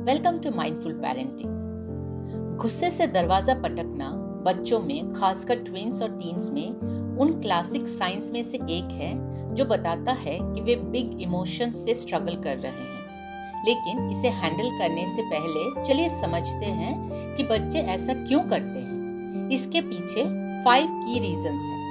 Welcome to mindful parenting. गुस्से से दरवाजा पटकना बच्चों में, खासकर ट्विंस और टीन्स में, उन क्लासिक साइंस में से एक है जो बताता है कि वे बिग इमोशंस से स्ट्रगल कर रहे हैं। लेकिन इसे हैंडल करने से पहले चलिए समझते हैं कि बच्चे ऐसा क्यों करते हैं। इसके पीछे 5 की रीजंस हैं।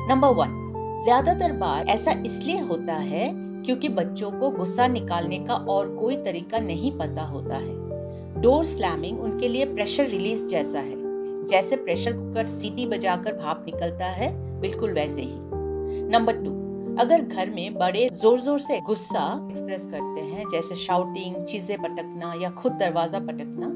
नंबर 1, ज्यादातर बार ऐसा इसलिए होता है क्योंकि बच्चों को गुस्सा निकालने का और कोई तरीका नहीं पता होता है। डोर स्लैमिंग उनके लिए प्रेशर रिलीज जैसा है। जैसे प्रेशर कुकर सीटी बजाकर भाप निकलता है, बिल्कुल वैसे ही। नंबर 2, अगर घर में बड़े जोर जोर से गुस्सा एक्सप्रेस करते हैं, जैसे शाउटिंग, चीजें पटकना या खुद दरवाजा पटकना,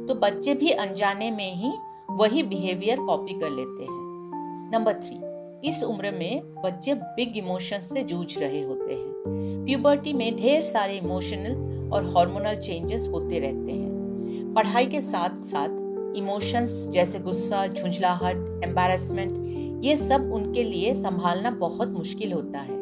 तो बच्चे भी अनजाने में ही वही बिहेवियर कॉपी कर लेते हैं। नंबर 3, इस उम्र में बच्चे बिग इमोशंस से जूझ रहे होते हैं। प्यूबर्टी में ढेर सारे इमोशनल और हार्मोनल चेंजेस होते रहते हैं। पढ़ाई के साथ साथ इमोशंस जैसे गुस्सा, झुंझलाहट, एम्बैरेसमेंट, ये सब उनके लिए संभालना बहुत मुश्किल होता है।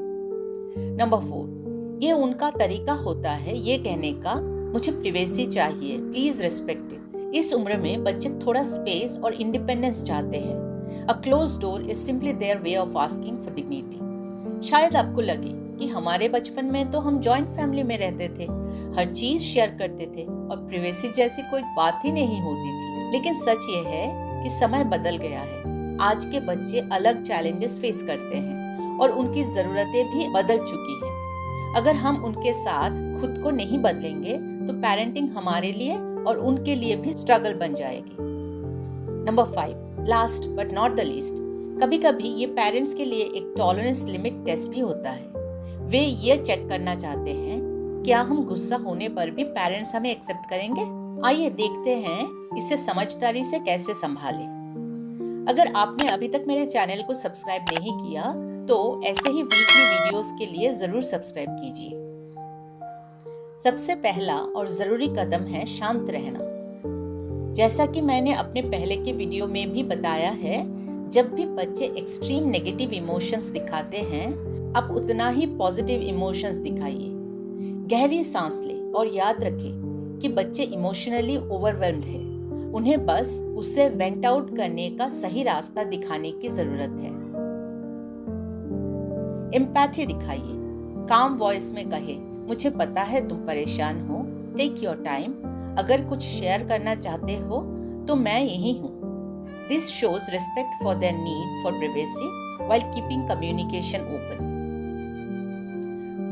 नंबर 4, ये उनका तरीका होता है ये कहने का, मुझे प्राइवेसी चाहिए, प्लीज रिस्पेक्ट इट। इस उम्र में बच्चे थोड़ा स्पेस और इंडिपेंडेंस चाहते हैं। A closed door is simply their way of asking for dignity. शायद आपको लगे कि हमारे बचपन में तो हम जॉइंट फैमिली में रहते थे, हर चीज शेयर करते थे और प्राइवेसी जैसी कोई बात ही नहीं होती थी। लेकिन सच ये है कि समय बदल गया है। आज के बच्चे अलग चैलेंजेस फेस करते हैं और उनकी जरूरतें भी बदल चुकी हैं। अगर हम उनके साथ खुद को नहीं बदलेंगे तो पेरेंटिंग हमारे लिए और उनके लिए भी स्ट्रगल बन जाएगी। Number 5, last but not the least, कभी कभी ये पेरेंट्स के लिए एक टॉलरेंस लिमिट टेस्ट भी होता है। वे ये चेक करना चाहते हैं क्या हम गुस्सा होने पर भी पेरेंट्स हमें एक्सेप्ट करेंगे। आइए देखते हैं इसे समझदारी से कैसे संभालें। अगर आपने अभी तक मेरे चैनल को सब्सक्राइब नहीं किया तो ऐसे ही वीकली वीडियोस के लिए जरूर सब्सक्राइब कीजिए। सबसे पहला और जरूरी कदम है शांत रहना। जैसा कि मैंने अपने पहले के वीडियो में भी बताया है, जब भी बच्चे एक्सट्रीम नेगेटिव इमोशंस दिखाते हैं, आप उतना ही पॉजिटिव इमोशंस दिखाइए। गहरी सांस लें और याद रखें कि बच्चे इमोशनली ओवरवेल्म्ड है। उन्हें बस उसे वेंट आउट करने का सही रास्ता दिखाने की जरूरत है। एम्पैथी दिखाइए। काम वॉइस में कहे, मुझे पता है तुम परेशान हो, टेक योर टाइम, अगर कुछ शेयर करना चाहते हो तो मैं यही हूँ। This shows respect for their need for privacy while keeping communication open.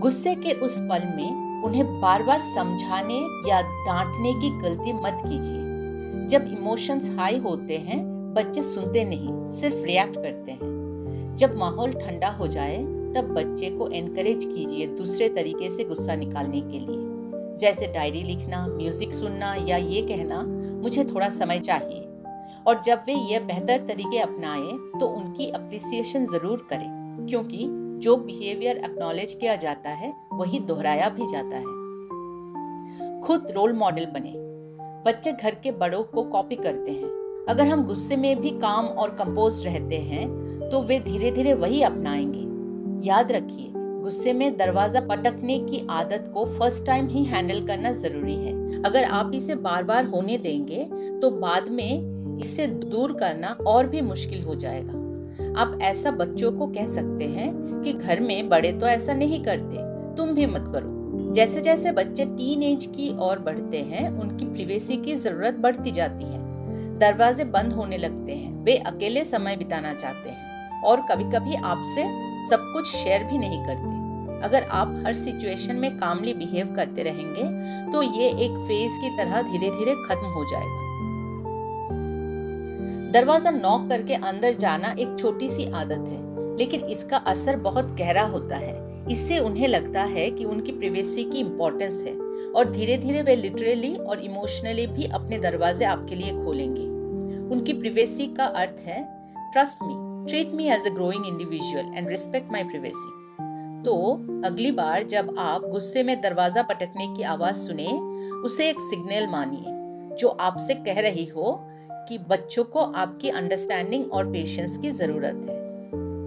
गुस्से के उस पल में उन्हें बार बार समझाने या डांटने की गलती मत कीजिए। जब इमोशंस हाई होते हैं, बच्चे सुनते नहीं, सिर्फ रिएक्ट करते हैं। जब माहौल ठंडा हो जाए तब बच्चे को एनकरेज कीजिए दूसरे तरीके से गुस्सा निकालने के लिए, जैसे डायरी लिखना, म्यूजिक सुनना या ये कहना, मुझे थोड़ा समय चाहिए। और जब वे ये बेहतर तरीके अपनाएं तो उनकी अप्रिसिएशन जरूर करें, क्योंकि जो बिहेवियर एक्नॉलेज किया जाता है वही दोहराया भी जाता है। खुद रोल मॉडल बने। बच्चे घर के बड़ों को कॉपी करते हैं। अगर हम गुस्से में भी काम और कंपोज रहते हैं तो वे धीरे धीरे वही अपनाएंगे। याद रखिए, गुस्से में दरवाजा पटकने की आदत को फर्स्ट टाइम ही हैंडल करना जरूरी है। अगर आप इसे बार बार होने देंगे तो बाद में इससे दूर करना और भी मुश्किल हो जाएगा। आप ऐसा बच्चों को कह सकते हैं कि घर में बड़े तो ऐसा नहीं करते, तुम भी मत करो। जैसे जैसे बच्चे टीन एज की ओर बढ़ते हैं, उनकी प्राइवेसी की जरूरत बढ़ती जाती है। दरवाजे बंद होने लगते हैं, वे अकेले समय बिताना चाहते हैं और कभी कभी आपसे सब कुछ शेयर भी नहीं करते। अगर आप हर सिचुएशन में कामली बिहेव करते रहेंगे तो ये एक फेज की तरह धीरे धीरे खत्म हो जाएगा। दरवाजा नॉक करके अंदर जाना एक छोटी सी आदत है, लेकिन इसका असर बहुत गहरा होता है। इससे उन्हें लगता है कि उनकी प्राइवेसी की इम्पोर्टेंस है और धीरे धीरे वे लिटरली और इमोशनली भी अपने दरवाजे आपके लिए खोलेंगे। उनकी प्राइवेसी का अर्थ है, trust me, treat me as a growing individual and respect my privacy. तो अगली बार जब आप गुस्से में दरवाजा पटकने की आवाज सुने, उसे एक सिग्नल मानिए जो आपसे कह रही हो कि बच्चों को आपकी अंडरस्टैंडिंग और पेशेंस की जरूरत है।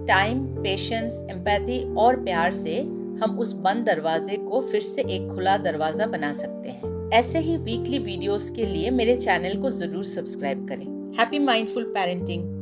टाइम, पेशेंस, एम्पैथी और प्यार से हम उस बंद दरवाजे को फिर से एक खुला दरवाजा बना सकते हैं। ऐसे ही वीकली वीडियोस के लिए मेरे चैनल को जरूर सब्सक्राइब करें। Happy mindful parenting.